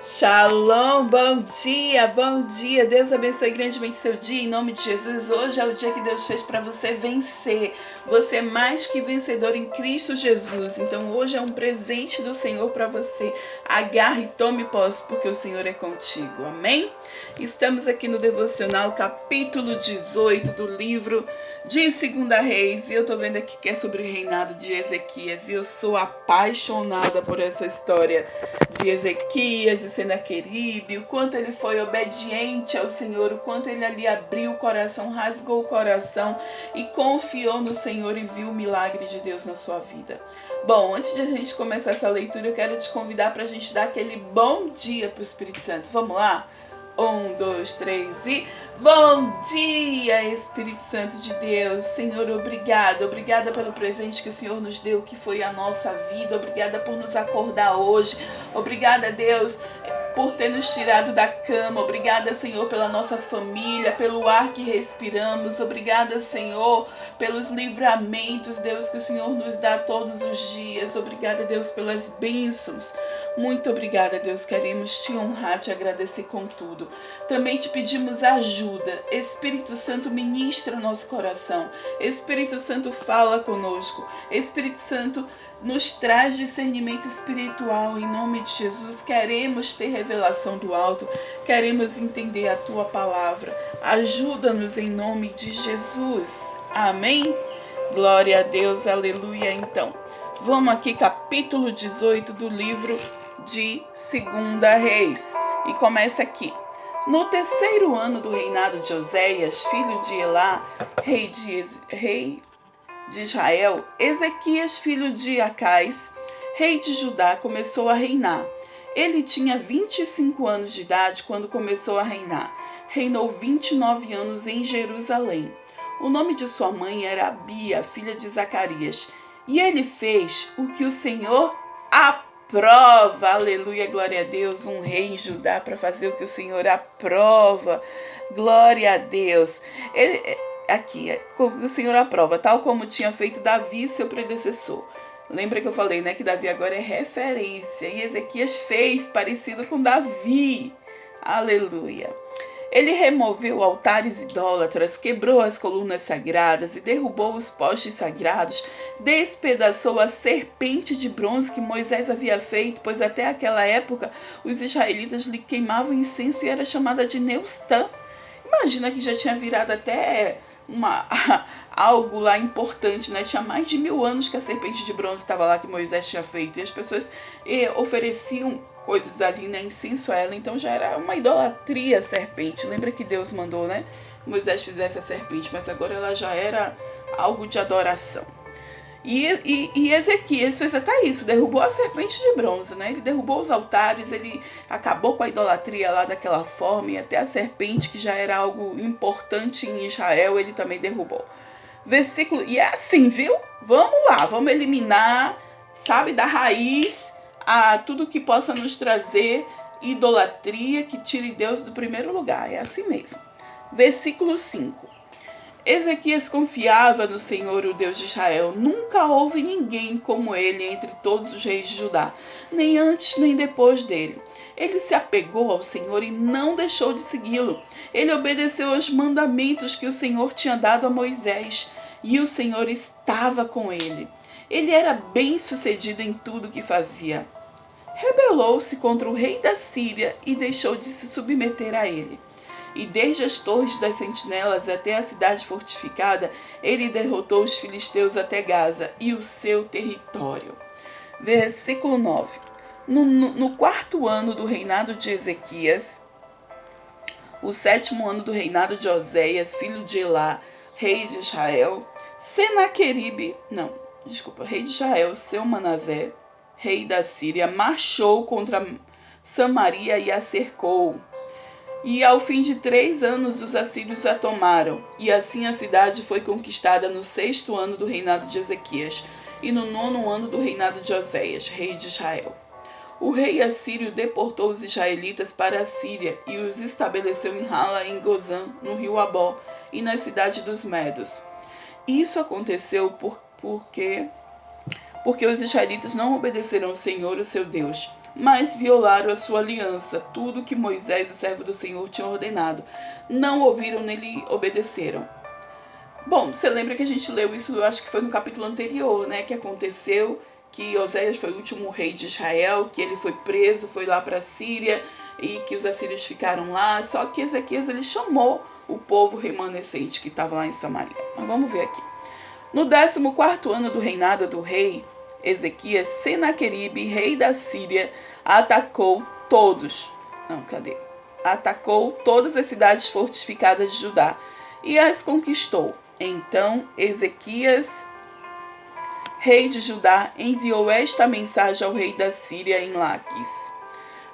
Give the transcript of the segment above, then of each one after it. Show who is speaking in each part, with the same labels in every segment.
Speaker 1: Shalom, bom dia, Deus abençoe grandemente seu dia, em nome de Jesus. Hoje é o dia que Deus fez para você vencer, você é mais que vencedor em Cristo Jesus, então hoje é um presente do Senhor para você, agarre e tome posse, porque o Senhor é contigo, amém? Estamos aqui no devocional capítulo 18 do livro de 2 Reis, e eu tô vendo aqui que é sobre o reinado de Ezequias, e eu sou apaixonada por essa história de Ezequias e Senaqueribe, o quanto ele foi obediente ao Senhor, o quanto ele ali abriu o coração, rasgou o coração e confiou no Senhor e viu o milagre de Deus na sua vida. Bom, antes de a gente começar essa leitura, eu quero te convidar para a gente dar aquele bom dia para o Espírito Santo. Vamos lá? 1, 2, 3 e... Bom dia, Espírito Santo de Deus. Senhor, obrigada pelo presente que o Senhor nos deu, que foi a nossa vida. Obrigada por nos acordar hoje. Obrigada, Deus, por ter nos tirado da cama. Obrigada, Senhor, pela nossa família, pelo ar que respiramos. Obrigada, Senhor, pelos livramentos, Deus, que o Senhor nos dá todos os dias. Obrigada, Deus, pelas bênçãos. Muito obrigada, Deus. Queremos te honrar, te agradecer com tudo. Também te pedimos ajuda. Espírito Santo, ministra o nosso coração. Espírito Santo, fala conosco. Espírito Santo, nos traz discernimento espiritual. Em nome de Jesus, queremos ter revelação do alto. Queremos entender a tua palavra. Ajuda-nos em nome de Jesus. Amém? Glória a Deus, aleluia. Então, vamos aqui, capítulo 18 do livro de 2 Reis. E começa aqui. No terceiro ano do reinado de Oséias, filho de Elá, rei de Israel, Ezequias, filho de Acais, rei de Judá, começou a reinar. Ele tinha 25 anos de idade quando começou a reinar. Reinou 29 anos em Jerusalém. O nome de sua mãe era Abia, filha de Zacarias. E ele fez o que o Senhor aprova. Aleluia, glória a Deus. Um rei em Judá para fazer o que o Senhor aprova. Glória a Deus. Aqui, o Senhor aprova, tal como tinha feito Davi, seu predecessor. Lembra que eu falei, né, que Davi agora é referência. E Ezequias fez parecido com Davi. Aleluia. Ele removeu altares idólatras, quebrou as colunas sagradas e derrubou os postes sagrados, despedaçou a serpente de bronze que Moisés havia feito, pois até aquela época os israelitas lhe queimavam incenso e era chamada de Neustã. Imagina que já tinha virado até algo lá importante, né? Tinha mais de 1000 anos que a serpente de bronze estava lá que Moisés tinha feito, e as pessoas ofereciam coisas ali, né, incenso a ela, então já era uma idolatria a serpente. Lembra que Deus mandou, né, Moisés fizesse a serpente, mas agora ela já era algo de adoração. E Ezequias fez até isso, derrubou a serpente de bronze, né? Ele derrubou os altares, ele acabou com a idolatria lá daquela forma, e até a serpente, que já era algo importante em Israel, ele também derrubou. Versículo, e é assim, viu? Vamos lá, vamos eliminar, sabe, da raiz a tudo que possa nos trazer idolatria, que tire Deus do primeiro lugar. É assim mesmo. Versículo 5. Ezequias confiava no Senhor, o Deus de Israel. Nunca houve ninguém como ele entre todos os reis de Judá, nem antes nem depois dele. Ele se apegou ao Senhor e não deixou de segui-lo. Ele obedeceu aos mandamentos que o Senhor tinha dado a Moisés, e o Senhor estava com ele. Ele era bem-sucedido em tudo que fazia. Rebelou-se contra o rei da Síria e deixou de se submeter a ele. E desde as torres das sentinelas até a cidade fortificada, ele derrotou os filisteus até Gaza e o seu território. Versículo 9. No quarto ano do reinado de Ezequias, o sétimo ano do reinado de Oséias, filho de Elá, rei de Israel, rei de Israel, seu Manasé, rei da Síria, marchou contra Samaria e a cercou. E ao fim de 3 anos os assírios a tomaram, e assim a cidade foi conquistada no 6º ano do reinado de Ezequias, e no 9º ano do reinado de Oséias, rei de Israel. O rei assírio deportou os israelitas para a Síria e os estabeleceu em Hala, em Gozã, no rio Abó, e na cidade dos Medos. Isso aconteceu porque os israelitas não obedeceram ao Senhor, o seu Deus. mas violaram a sua aliança, tudo que Moisés, o servo do Senhor, tinha ordenado. Não ouviram nem lhe obedeceram. Bom, você lembra que a gente leu isso, eu acho que foi no capítulo anterior, né? Que aconteceu que Oséias foi o último rei de Israel, que ele foi preso, foi lá para a Síria e que os assírios ficaram lá. Só que Ezequias ele chamou o povo remanescente que estava lá em Samaria. Mas vamos ver aqui. No 14º ano do reinado do rei Ezequias, Senaqueribe, rei da Síria, atacou todas as cidades fortificadas de Judá e as conquistou. Então Ezequias, rei de Judá, enviou esta mensagem ao rei da Síria em Laquis: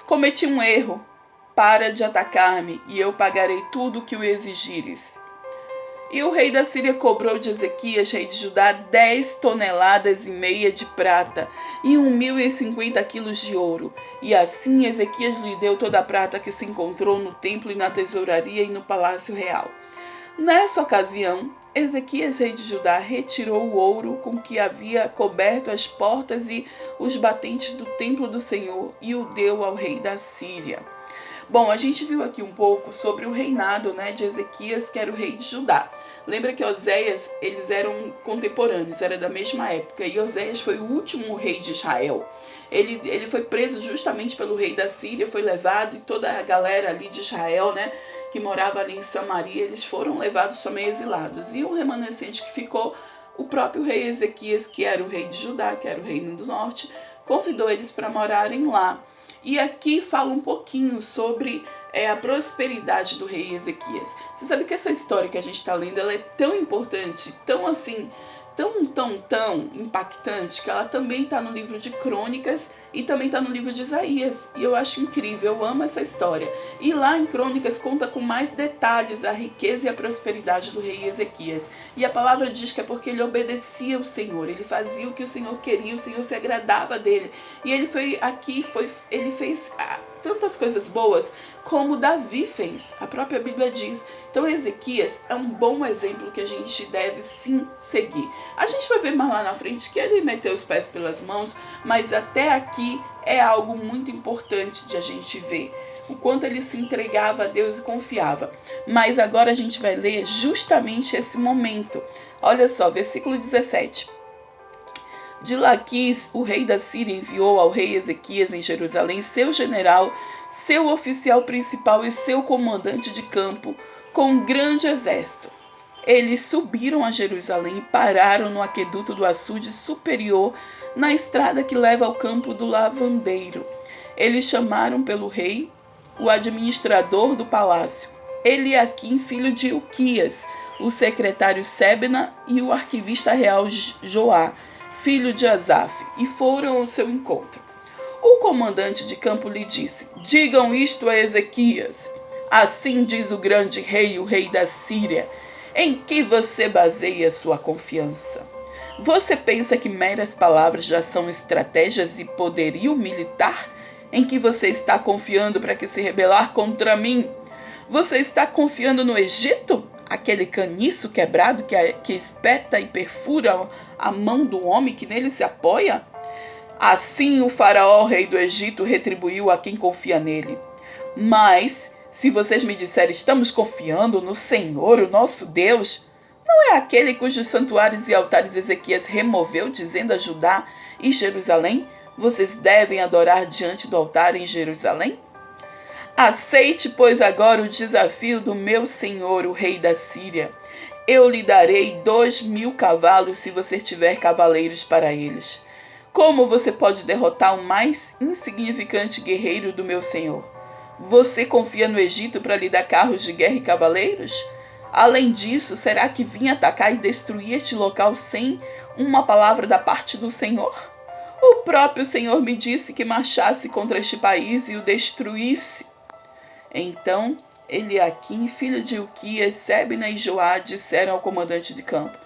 Speaker 1: cometi um erro, para de atacar-me, e eu pagarei tudo o que o exigires. E o rei da Síria cobrou de Ezequias, rei de Judá, 10,5 toneladas de prata e 1.050 quilos de ouro. E assim Ezequias lhe deu toda a prata que se encontrou no templo e na tesouraria e no palácio real. Nessa ocasião, Ezequias, rei de Judá, retirou o ouro com que havia coberto as portas e os batentes do templo do Senhor e o deu ao rei da Síria. Bom, a gente viu aqui um pouco sobre o reinado, de Ezequias, que era o rei de Judá. Lembra que Oséias, eles eram contemporâneos, era da mesma época, e Oséias foi o último rei de Israel. Ele foi preso justamente pelo rei da Síria, foi levado, e toda a galera ali de Israel, que morava ali em Samaria, eles foram levados também exilados. E o remanescente que ficou, o próprio rei Ezequias, que era o rei de Judá, que era o reino do norte, convidou eles para morarem lá. E aqui fala um pouquinho sobre a prosperidade do rei Ezequias. Você sabe que essa história que a gente está lendo, ela é tão importante, tão assim, tão impactante, que ela também está no livro de Crônicas e também está no livro de Isaías. E eu acho incrível, eu amo essa história. E lá em Crônicas conta com mais detalhes a riqueza e a prosperidade do rei Ezequias. E a palavra diz que é porque ele obedecia ao Senhor, ele fazia o que o Senhor queria, o Senhor se agradava dele. E ele ele fez tantas coisas boas como Davi fez, a própria Bíblia diz. Então Ezequias é um bom exemplo que a gente deve sim seguir. A gente vai ver mais lá na frente que ele meteu os pés pelas mãos, mas até aqui é algo muito importante de a gente ver o quanto ele se entregava a Deus e confiava. Mas agora a gente vai ler justamente esse momento. Olha só, versículo 17. De Laquis, o rei da Síria enviou ao rei Ezequias em Jerusalém seu general, seu oficial principal e seu comandante de campo, com um grande exército. Eles subiram a Jerusalém e pararam no aqueduto do açude superior, na estrada que leva ao campo do lavandeiro. Eles chamaram pelo rei o administrador do palácio, Eliaquim, filho de Ilquias, o secretário Sebna e o arquivista real Joá, filho de Asaf, e foram ao seu encontro. O comandante de campo lhe disse: digam isto a Ezequias. Assim diz o grande rei, o rei da Síria: em que você baseia sua confiança? Você pensa que meras palavras já são estratégias e poderio militar? Em que você está confiando para que se rebelar contra mim? Você está confiando no Egito? Aquele caniço quebrado que espeta e perfura a mão do homem que nele se apoia? Assim o faraó, rei do Egito, retribuiu a quem confia nele. Mas, se vocês me disserem: estamos confiando no Senhor, o nosso Deus, não é aquele cujos santuários e altares Ezequias removeu, dizendo a Judá e Jerusalém: vocês devem adorar diante do altar em Jerusalém? Aceite, pois, agora o desafio do meu senhor, o rei da Síria. Eu lhe darei 2.000 cavalos se você tiver cavaleiros para eles. Como você pode derrotar o mais insignificante guerreiro do meu senhor? Você confia no Egito para lhe dar carros de guerra e cavaleiros? Além disso, será que vim atacar e destruir este local sem uma palavra da parte do Senhor? O próprio Senhor me disse que marchasse contra este país e o destruísse. Então Eliaquim, filho de Ilquias, Sebna e Joá disseram ao comandante de campo: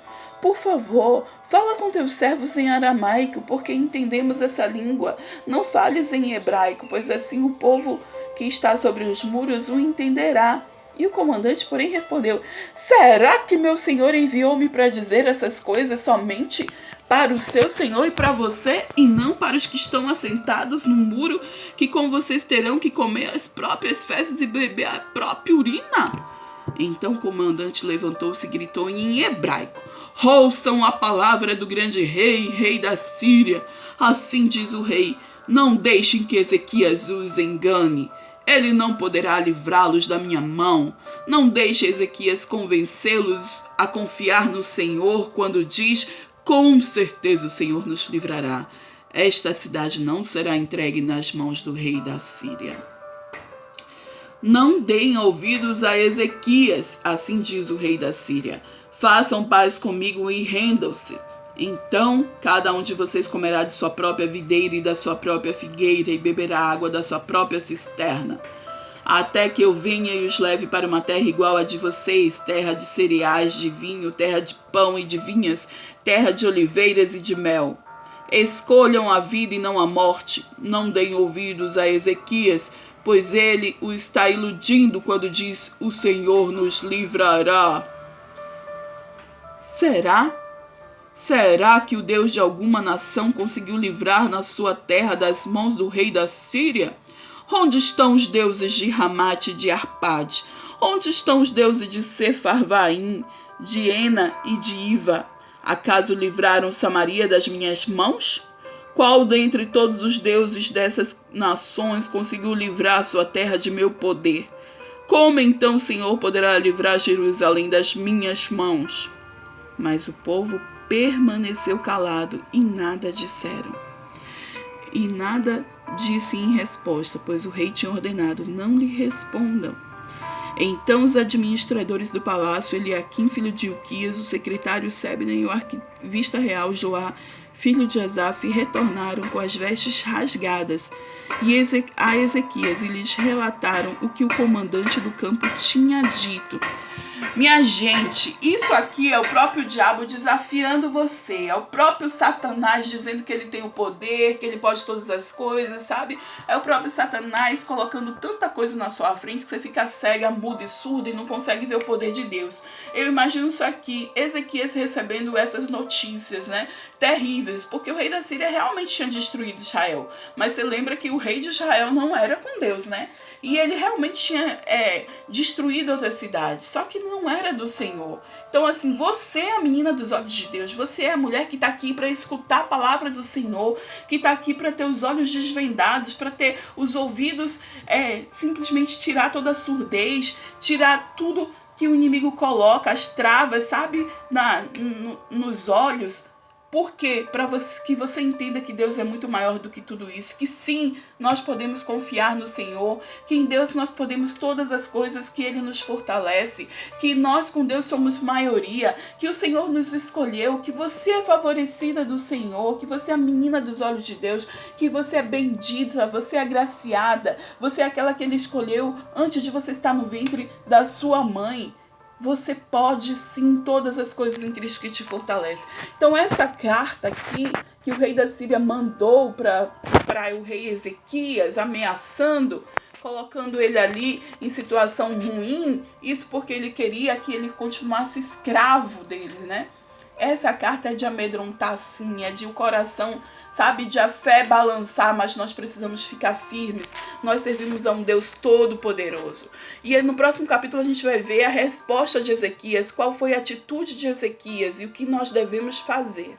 Speaker 1: por favor, fala com teus servos em aramaico, porque entendemos essa língua. Não fales em hebraico, pois assim o povo que está sobre os muros o entenderá. E o comandante, porém, respondeu: será que meu senhor enviou-me para dizer essas coisas somente para o seu Senhor e para você, e não para os que estão assentados no muro, que com vocês terão que comer as próprias fezes e beber a própria urina? Então o comandante levantou-se e gritou em hebraico: ouçam a palavra do grande rei, rei da Síria. Assim diz o rei: não deixem que Ezequias os engane. Ele não poderá livrá-los da minha mão. Não deixe Ezequias convencê-los a confiar no Senhor quando diz: com certeza o Senhor nos livrará. Esta cidade não será entregue nas mãos do rei da Síria. Não deem ouvidos a Ezequias, assim diz o rei da Síria. Façam paz comigo e rendam-se. Então, cada um de vocês comerá de sua própria videira e da sua própria figueira e beberá água da sua própria cisterna, até que eu venha e os leve para uma terra igual à de vocês, terra de cereais, de vinho, terra de pão e de vinhas, terra de oliveiras e de mel. Escolham a vida e não a morte. Não deem ouvidos a Ezequias, pois ele o está iludindo quando diz: o Senhor nos livrará. Será que o Deus de alguma nação conseguiu livrar na sua terra das mãos do rei da Síria? Onde estão os deuses de Ramate e de Arpade? Onde estão os deuses de Sefarvaim, de Ena e de Iva? Acaso livraram Samaria das minhas mãos? Qual dentre todos os deuses dessas nações conseguiu livrar sua terra de meu poder? Como então o Senhor poderá livrar Jerusalém das minhas mãos? Mas o povo permaneceu calado e nada disseram. E nada disse em resposta, pois o rei tinha ordenado: não lhe respondam. Então os administradores do palácio, Eliaquim, filho de Ilquias, o secretário Sebna e o arquivista real Joá, filho de Asaf, retornaram com as vestes rasgadas a Ezequias e lhes relataram o que o comandante do campo tinha dito. Minha gente, isso aqui é o próprio diabo desafiando você, é o próprio Satanás dizendo que ele tem o poder, que ele pode todas as coisas, sabe? É o próprio Satanás colocando tanta coisa na sua frente que você fica cega, muda e surda e não consegue ver o poder de Deus. Eu imagino isso aqui, Ezequias recebendo essas notícias, né, terríveis, porque o rei da Síria realmente tinha destruído Israel, mas você lembra que o rei de Israel não era com Deus, né? E ele realmente tinha destruído outras cidades, só que não era do Senhor. Então assim, você é a menina dos olhos de Deus, você é a mulher que está aqui para escutar a palavra do Senhor, que está aqui para ter os olhos desvendados, para ter os ouvidos, simplesmente tirar toda a surdez, tirar tudo que o inimigo coloca, as travas, sabe, nos olhos. Por quê? Para que você entenda que Deus é muito maior do que tudo isso, que sim, nós podemos confiar no Senhor, que em Deus nós podemos todas as coisas, que Ele nos fortalece, que nós com Deus somos maioria, que o Senhor nos escolheu, que você é favorecida do Senhor, que você é a menina dos olhos de Deus, que você é bendita, você é agraciada, você é aquela que Ele escolheu antes de você estar no ventre da sua mãe. Você pode sim todas as coisas em Cristo que te fortalece. Então essa carta aqui que o rei da Síria mandou para o rei Ezequias, ameaçando, colocando ele ali em situação ruim, isso porque ele queria que ele continuasse escravo dele, né? Essa carta é de amedrontar sim, é de o coração, sabe, de a fé balançar, mas nós precisamos ficar firmes. Nós servimos a um Deus todo-poderoso. E no próximo capítulo a gente vai ver a resposta de Ezequias, qual foi a atitude de Ezequias e o que nós devemos fazer.